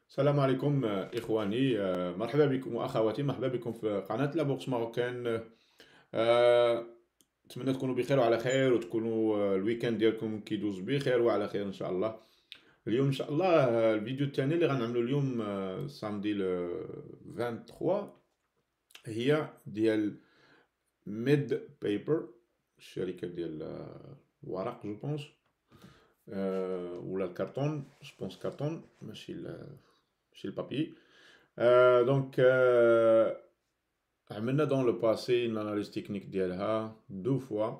السلام عليكم إخواني، مرحبا بكم وأخواتي، مرحبا بكم في قناة لا بوكس ماروكان. آه، نتمنى تكونوا بخير وعلى خير وتكونوا الويكاند ديالكم كيدوز بخير وعلى خير إن شاء الله. اليوم إن شاء الله الفيديو الثاني اللي غنعملو اليوم سامدي 23 هي ديال ميد بيبر، الشركة ديال الورق جو بونس، ولا الكرتون جو بونس كرتون ماشي البابي. دونك عملنا دون لو باسي une analyse technique ديالها دو فوا.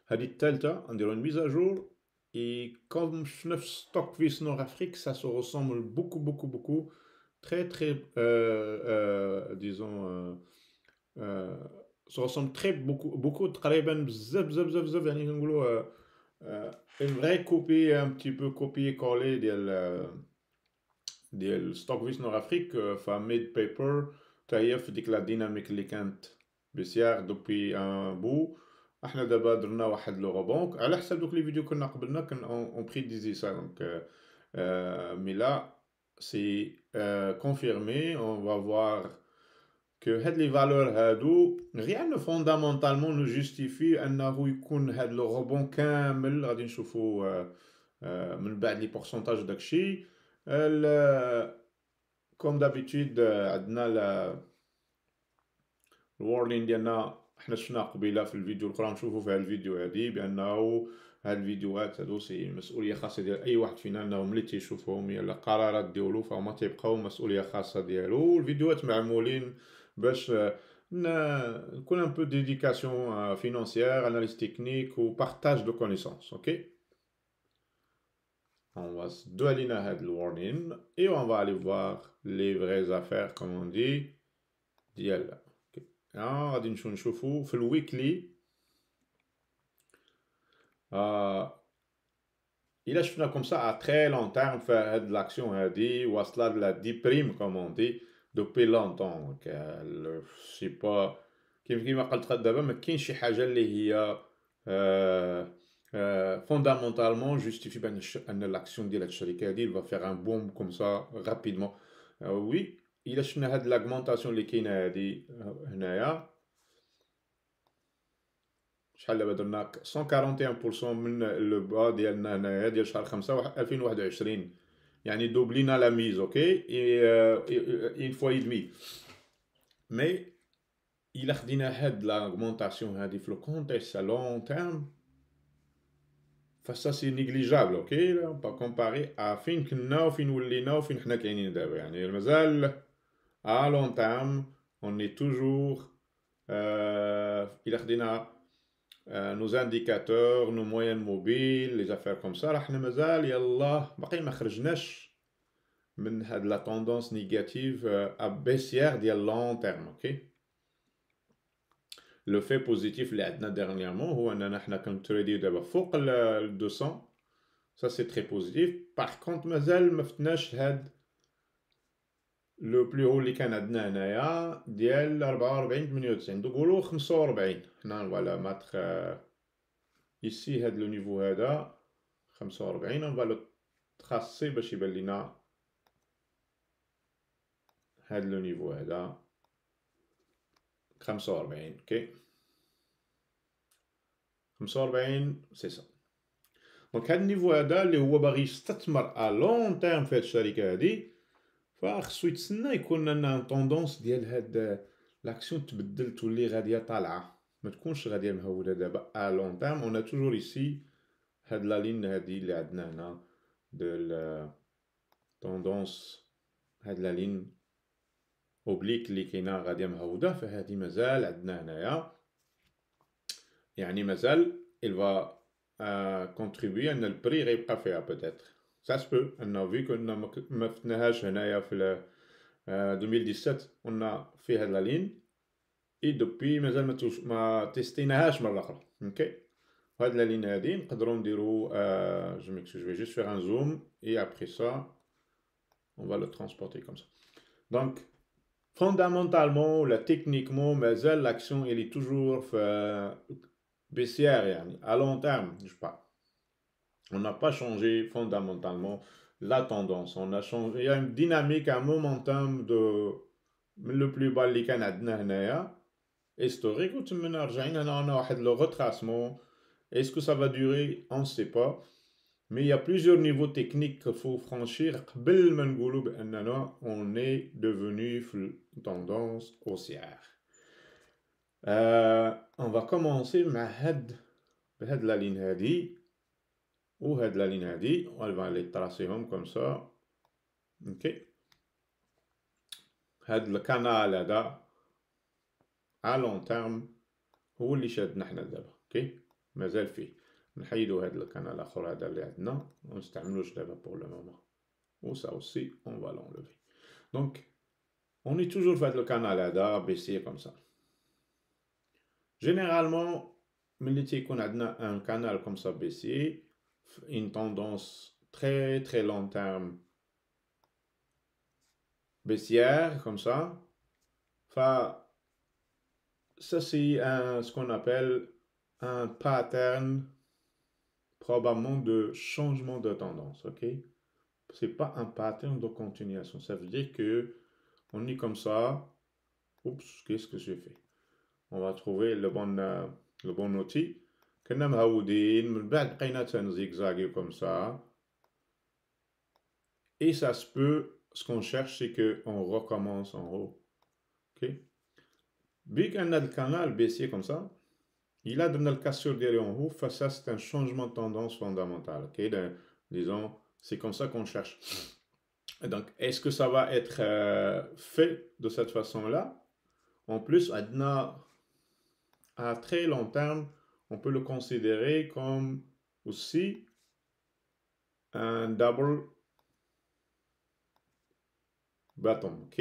هذه الثالثة نديرو une mise à jour. Et comme شفنا في ستوك فيس نور افريك ça se ressemble beaucoup très très disons se ressemble très beaucoup تقريبا بزاف يعني كنقولوا une vraie copie un petit peu copier coller ديال ستوك فيس نور افريك. فميد بيبر حتى هي في ديك لا ديناميك اللي كانت بيسيار دوبي ان بو. احنا دابا درنا واحد لو روبونك على حسب دوك لي فيديو كنا قبلنا كن اون بريديزي سا. دونك مي لا سي كونفيرمي اون فا فوار كو هاد لي فالور هادو غير نو فوندامونتالمون نو جوستيفي انه يكون هاد لو روبون كامل. غادي نشوفو من بعد لي بورسونتاج داكشي. كوم دابيتود عندنا الورنين ديالنا حنا شفنا قبيله في الفيديو الاخرى، نشوفوا في هذا الفيديو هذه بانه هاد الفيديوهات هادو سي مسؤوليه خاصه ديال اي واحد فينا، انه ملي تيشوفهم يلا قرارات ديالو فهما تيبقاو مسؤوليه خاصه ديالو. الفيديوهات معمولين باش نكون ان بو ديديكاسيون فينانسيير، اناليز تكنيك و بارتاج دو كونيسونس. اوكي، on va se donner le warning et on va aller voir les vraies affaires comme on dit ديالها. غادي نشوفو في الويكلي. الا شفنا كوم سا ا تري لون تيرم في هاد لاكسيون هادي واصله ل 10 بريم كوم دي دوبي لونطون. سي با كيما قلت دابا ما كاينش شي حاجه اللي هي فوندامونتالمون جوستيفي بان لاكسيون ديال هاد الشركه هادي va faire un boom comme ça rapidement. وي الا شفنا هاد لاغمونطاسيون اللي كاينه هادي هنايا شحال دابا درنا 141% من لو با ديالنا هنايا ديال شهر 5 2021، يعني دوبلينا لا ميز. اوكي، اون فوا اي دمي. مي الا خدينا هاد لاغمونطاسيون هادي في لو كونتيكست ا لون تيرم فسا سي نيغليجابل. اوكي، با كومباري ا فين كنا وفين ولينا وفين حنا كاينين دابا، يعني مازال ا لون تيرم اون توجور. الا خدينا nos indicateurs, nos moyennes mobiles, les affaires comme ça, راح مازال يلا باقي ما خرجناش من هاد لا tendance négative baissière ديال long terme. اوكي، لو في بوزيتيف اللي عندنا ديرنييرمون هو اننا حنا كنتريديو دابا فوق ال 200. ça c'est très positif. par contre مازال ما فتناش هاد لو بلو هو اللي كان عندنا هنايا ديال 44.98 نقولوا 45. حنا فوالا ماتخ ici هاد لو نيفو هذا 45 on va le tracer باش يبان لينا هاد لو نيفو هذا 45. اوكي، 45 سي سا. دونك هاد النيفو هذا اللي هو باغي يستثمر ا لون تيرم في هاد الشركه هادي فخصو يتسنى يكون لنا طوندونس ديال هاد لاكسيون تبدل تولي غاديه طالعه، ما تكونش غاديه مهوده دابا ا لون تيرم. اون توجور ايسي هاد لا لين هادي اللي عندنا هنا دو طوندونس، هاد لا لين اوبليك اللي كاينه غاديه مهوده، فهادي مازال عندنا هنايا، يعني مازال il va contribuer ان البري غيبقى فيها بوتيتر. سا سبو انه في كنا ما فتناهاش هنايا في 2017 قلنا في هاد لا لين اي دوبي مازال ما تيستيناهاش مره اخرى. اوكي، هاد لا لين هادي نقدروا نديرو جو ميكسكوز جو جوست فير ان زوم اي ابري سا on va le transporter comme ça. Donc fondamentalement ولا techniquement مازال l'action elle est toujours في baissière يعني à long terme. je sais pas, on n'a pas changé fondamentalement la tendance. On a changé, il y a une dynamique, un momentum de le plus bas اللي كان عندنا هنايا historique وتمنا رجعنا هنا واحد le retracement. Est-ce que ça va durer? On ne sait pas. Mais il y a plusieurs niveaux techniques qu'il faut franchir قبل ما نقولوا بأننا on est devenu في tendance haussière. On va commencer مع بهاد la ligne هادي وهاد la ligne هادي. On va les tracer comme ça. Ok. هاد الكانال هذا à long terme هو اللي شادنا حنا دابا. اوكي مازال فيه. نحيدو هاد الكانال الاخر هذا اللي عندنا ونستعملوش دابا pour le moment. Ou ça aussi on va l'enlever. Donc on est toujours fait le canal هذا baissier comme ça. Généralement ملي تيكون عندنا un canal comme ça baissier, une tendance très très long terme baissière comme ça, ça c'est ce qu'on appelle un pattern probablement de changement de tendance, ok? C'est pas un pattern de continuation, ça veut dire que on est comme ça. Oups, qu'est-ce que j'ai fait? On va trouver le bon outil. كنا مهودين من بعد بقينا تنزيغزاغي comme ça. Et ça se peut, ce qu'on cherche c'est que on recommence en haut. OK? Vu qu'on a le canal baissier comme ça, il a donné le cassure derrière en haut, ça c'est un changement de tendance fondamental. OK? Disons, c'est comme ça qu'on cherche. Et donc, est-ce que ça va être fait de cette façon-là? En plus, à très long terme, on peut le considérer comme aussi un double bottom, ok?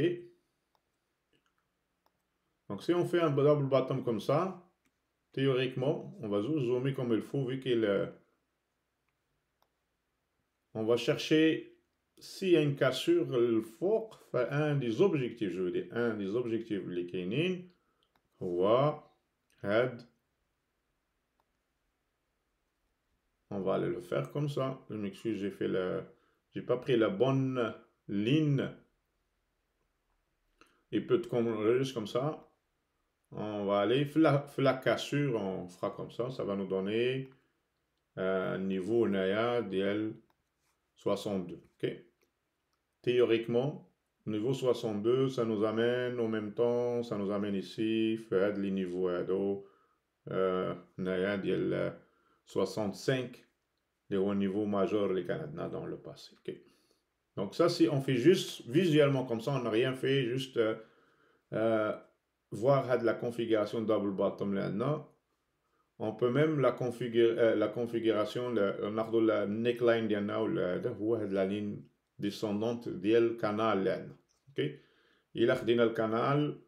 Donc si on fait un double bottom comme ça, théoriquement, on va zoomer comme il faut, vu qu'il on va chercher s'il y a une cassure, le fort, un des objectifs, je veux dire, un des objectifs, les kainin, head. On va aller le faire comme ça. Je m'excuse, j'ai pas pris la bonne ligne. Il peut être juste comme ça. On va aller faire la cassure, on fera comme ça. Ça va nous donner un niveau Naya DL 62. Ok. Théoriquement, niveau 62, ça nous amène en même temps, ça nous amène ici, faire les niveaux Ado Naya DL 65. Les hauts niveaux majeurs, les Canadiens dans le passé. Okay. Donc ça, si on fait juste visuellement comme ça, on n'a rien fait, juste voir la configuration double bottom là. On peut même la configuration, la neckline la ligne descendante du canal là. Ok. Il a خدينا الكانال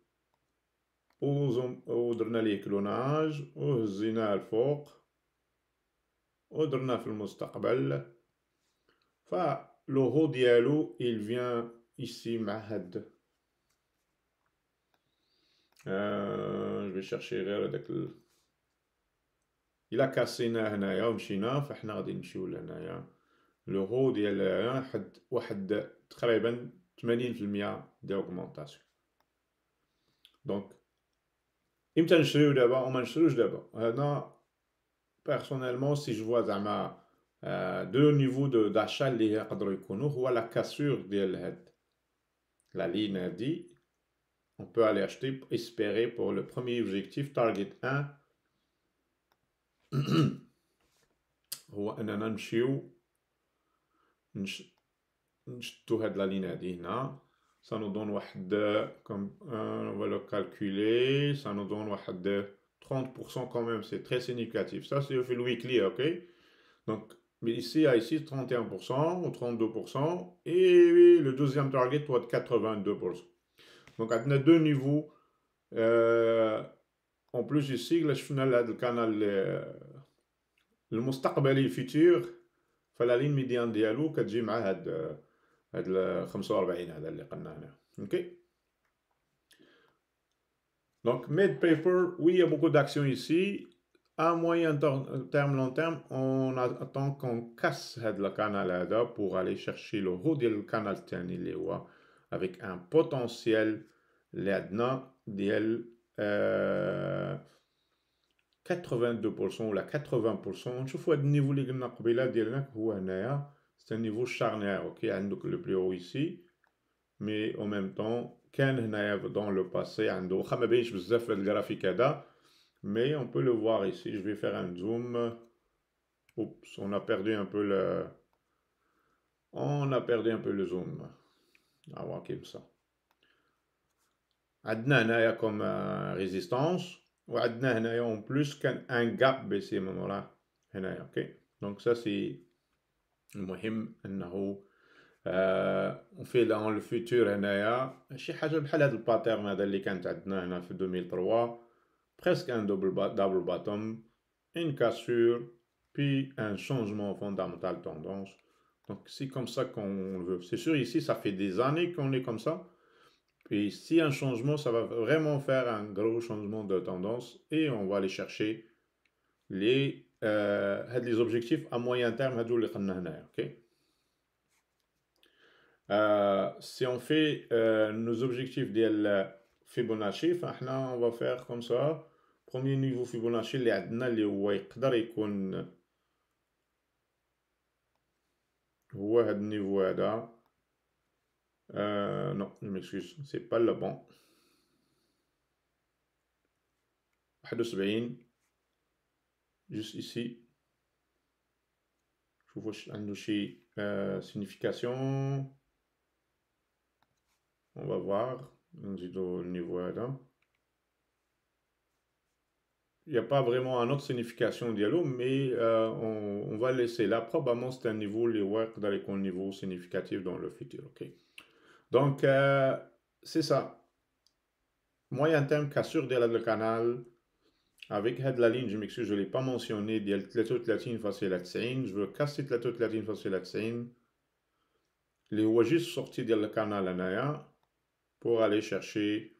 ودرنا ليه كلوناج وهزيناه الفوق ودرنا في المستقبل. Le haut ديالو il vient ici مع هاد je vais chercher غير هذاك il a كاسينا هنايا ومشينا فاحنا غادي نمشيو لهنايا. لو هو ديال واحد تقريبا 80% ديال اوغمونطاسيون. دونك امتى نشريو دابا وما نشريوش دابا؟ هنا personnellement si je vois زعما deux niveaux d'achat اللي يقدروا يكونوا هو la cassure ديال هاد la ligne هادي. On peut aller acheter, espérer pour le premier objectif, target 1. هو أننا نمشيو نشدو هاد la ligne هادي هنا. Ça nous donne واحد comme on va le calculer, ça nous donne واحد 30% quand même, c'est très significatif. Ça c'est le weekly, ok? Donc mais ici 31% ou 32% et le deuxième target doit être 82%. Donc on a deux niveaux. En plus ici, là, je finis le canal le مستقبلي futur فلا ligne médiane ديالو كتجي مع هاد ال 45 هذا اللي قلنا هنا. OK. Donc mid paper, oui, il y a beaucoup d'actions ici. à moyen terme, long terme, on attend qu'on casse le canal pour aller chercher le haut du canal تاني اللي هو avec un potentiel اللي عندنا ديال 82% ولا 80%. نشوفوا هذا النيفو اللي قلنا قبيله ديالنا هو هنايا c'est un niveau charnière. اوكي عندك le plus haut ici mais en même temps كان هنايا dans le passé عنده واخا ما باينش بزاف في هذا الجرافيك هذا mais on peut le voir ici. Je vais faire un zoom. Oups, on a perdu un peu le zoom. On va voir comme ça. عندنا هنايا comme résistance وعندنا هنايا en plus كان un gap baissier من ورا هنايا. اوكي donc ça c'est المهم انه وفي dans le futur هنايا شي حاجه بحال هذا الباترن هذا اللي كانت عندنا هنا في 2003 presque un double bottom, une cassure, puis un changement fondamental tendance. Donc c'est comme ça qu'on veut. C'est sûr ici ça fait des années qu'on est comme ça. Puis si un changement, ça va vraiment faire un gros changement de tendance et on va aller chercher les objectifs à moyen terme. Ok. Si on fait nos objectifs de Fibonacci, on va faire comme ça. Premier niveau Fibonacci اللي عندنا اللي هو يقدر يكون هو هذا النيفو هذا. Non, je m'excuse, c'est pas le bon. 71 juste ici. Je vois عنده شي signification. On va voir. نزيدو النيفو هذا. Il n'y a pas vraiment une autre signification dialogue, mais on va laisser là. Probablement, c'est un niveau, les work dans les niveaux significatifs dans le futur. Ok. Donc, c'est ça. Moyen terme, cassure de le canal. Avec la ligne, je m'excuse, je ne l'ai pas mentionné. Il y a le 33 facile à 90. Je veux casser le 33 facile à 90. Les voix juste sortis de le canal à pour aller chercher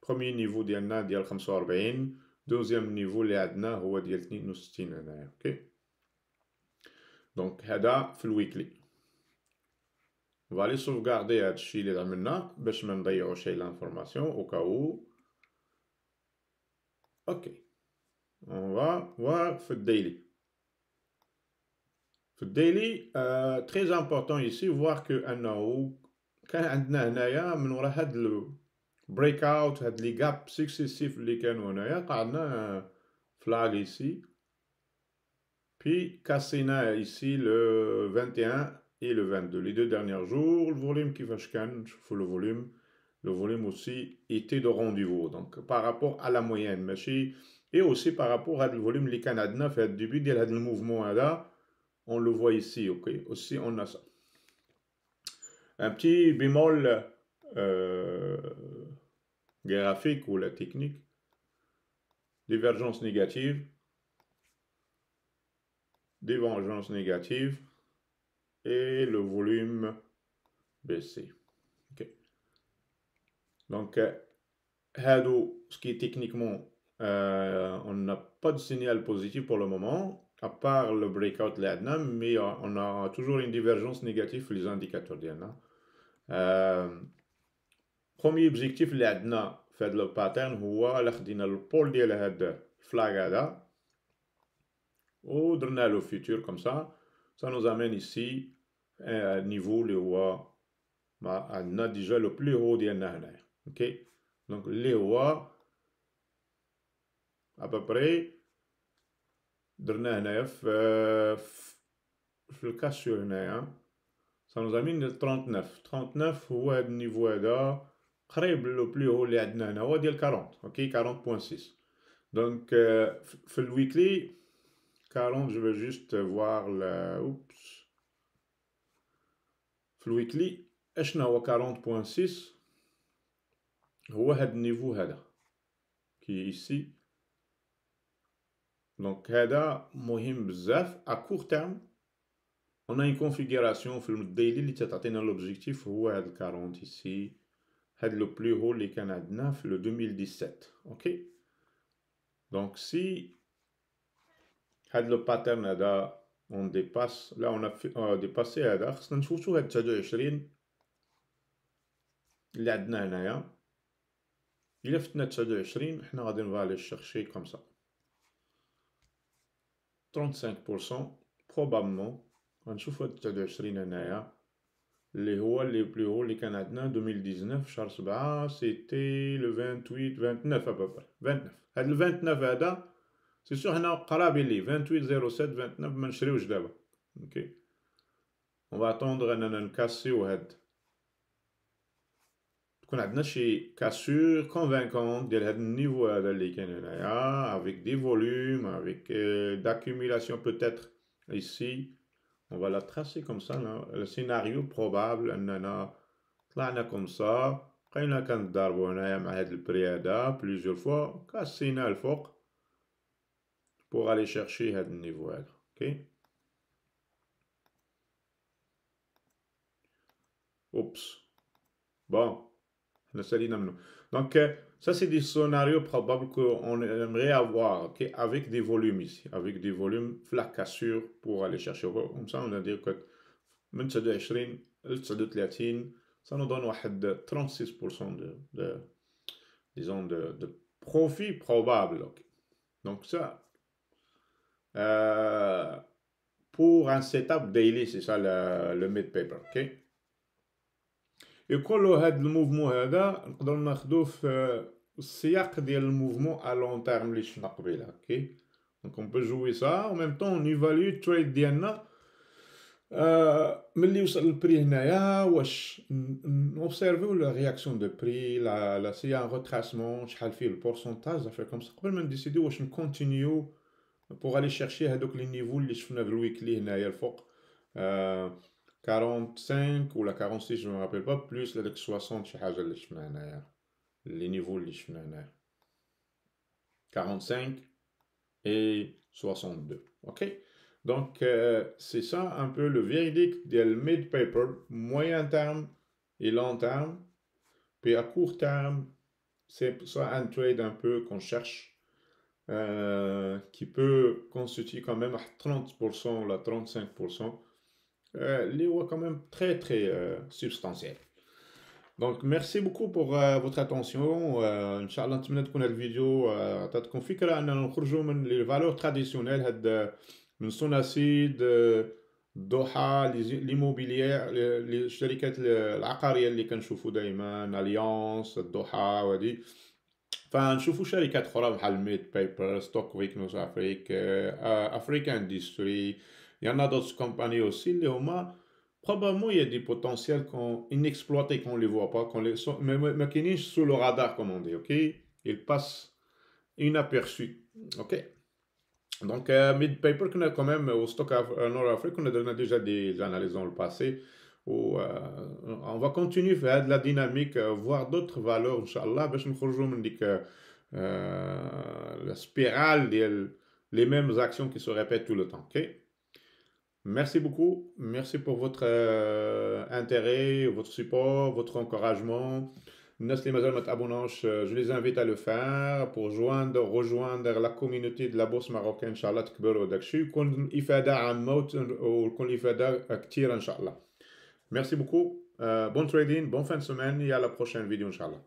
premier niveau d'Yanna d'Yal 45. Deuxième niveau اللي عندنا هو ديال 62 هنايا. اوكي دونك هذا في الويكلي. فالي سوفغاردي هذا الشيء اللي عملنا باش ما نضيعوش لانفورماسيون او كاو. اوكي اون فا voir في الديلي. في الديلي تري امبورطون ici voir que انه كان عندنا هنايا من وراء هذا break out هاد لي gap successifs اللي كانوا هنايا قعدنا flag ici puis cassina ici le 21 et le 22 les deux derniers jours. Le volume كيفاش كان نشوفوا le volume aussi était de rendez-vous donc par rapport à la moyenne ماشي et aussi par rapport à le volume اللي كان عندنا في le début ديال هاد الموفمون هذا on le voit ici. ok aussi on a ça un petit bémol graphique ou la technique, divergence négative, et le volume baissé. Okay. Donc, ce qui est techniquement, on n'a pas de signal positif pour le moment, à part le breakout là, mais on a toujours une divergence négative sur les indicateurs d'Yana. Premier objectif اللي عندنا في هذا الباترن هو الا خدينا البول ديال هذا الفلاغ هذا ودرنا له فيتور كوم سا nous amène ici نيفو اللي هو عندنا ديجا لو بلو هو ديالنا هنايا. اوكي دونك اللي هو ابري درنا هنايا في الكاسيو هنايا nous amène ل 39 هو هذا النيفو هذا قريب لو بلو هو اللي عندنا هنا هو ديال 40. اوكي 40.6 دونك في الويكلي 40 je vais juste voir la oups في الويكلي اشنا هو 40.6 هو هذا النيفو هذا كي ici دونك هذا مهم بزاف à court terme. On a une configuration في الديلي اللي تعطينا l'objectif هو هذا 40 ici هذا le plus haut اللي كان عندنا في le 2017. ok donc si هاد لو باترن هذا اون ديباس. لا اون ديباسي هذا. خصنا نشوفو هاد 29 اللي عندنا هنايا. الا فتنا 29 حنا غادي نفالي شيرشي كوم سا 35% بروبابمون غنشوفو هاد 29 هنايا اللي هو اللي بلو اللي كان عندنا 2019 شهر 7 سيتي لو 28 29 ابوبر 29. هاد ال 29 هذا سي سور حنا قرابين ليه 28 07 29 ما نشريوش دابا. اوكي اون فا اتوندر اننا نكاسيو هاد تكون عندنا شي كاسور كونفانكون ديال هاد النيفو هذا اللي كاين هنايا افيك دي فوليوم افيك d'accumulation peut-être ici. On va la tracer comme ça là. Le scénario probable اننا طلعنا comme ça بقينا كنضربو هنايا مع هاد البري هذا plusieurs fois كاسينا الفوق pour aller chercher هاد النيفو هذا. اوكي اوبس bon حنا سالينا منه. Donc ça c'est des scénarios probables qu'on aimerait avoir, okay, avec des volumes ici, avec des volumes la cassure pour aller chercher. Comme ça on va dire que من 29 ل 39 ça nous donne واحد 36% disons de profit probable. Okay. Donc ça pour un setup daily c'est ça le mid paper. Okay. يكون له هاد الموفمون هذا نقدروا ناخذوه في السياق ديال الموفمون ا لون تيرم اللي شفنا قبيله. اوكي دونك اون بو جوي سا او ميم طون نيفاليو التريد ديالنا ملي وصل البري هنايا واش نوبسيرفيو لا رياكسيون دو بري لا سي ان روتراسمون شحال فيه البورسونتاج افير كوم سا قبل ما نديسيديو واش نكونتينيو بوغ الي شيرشي هادوك لي نيفو اللي شفنا في الويكلي هنايا الفوق 45 ولا 46 je me rappelle pas plus لهاداك 60 شي حاجه اللي شفنا هنايا لي نيفو اللي شفنا هنايا 45 et 62. Ok donc c'est ça un peu le verdict ديال mid paper moyen terme et long terme. Puis à court terme c'est ça un trade un peu qu'on cherche qui peut constituer quand même 30% ou la 35%. اللي هو quand même très très substantiel. Donc merci beaucoup pour votre attention. ان شاء الله نتمنى تكون هذه الفيديو عطاتكم فكره اننا نخرجوا من لي فالور تراديسيونيل هاد من سوناسيد الضحى ليموبيليير الشركات العقاريه اللي كنشوفوا دائما اليانس الضحى وهذه. فنشوفوا شركات اخرى بحال ميد بيبر ستوك ويكنوس افريك افريكا اندستري. Il y en a d'autres compagnies aussi, les HOMA. Probablement, il y a des potentiels inexploités qu'on ne les voit pas, mais qui sont sous le radar, comme on dit, ok? Ils passent inaperçus, ok? Donc, mid-paper, qu'on a quand même au stock Nord-Afrique, on a déjà des analyses dans le passé. Où, on va continuer à faire de la dynamique, voir d'autres valeurs, Inch'Allah, parce que nous avons la spirale, les mêmes actions qui se répètent tout le temps, ok? Merci beaucoup, merci pour votre intérêt, votre support, votre encouragement. Je les invite à le faire pour rejoindre la communauté de la bourse marocaine, Inch'Allah, تكبروا داكشي يكون إفادة عامة ويكون إفادة كتير إن شاء الله. Merci beaucoup, bon trading, bonne fin de semaine et à la prochaine vidéo Inch'Allah.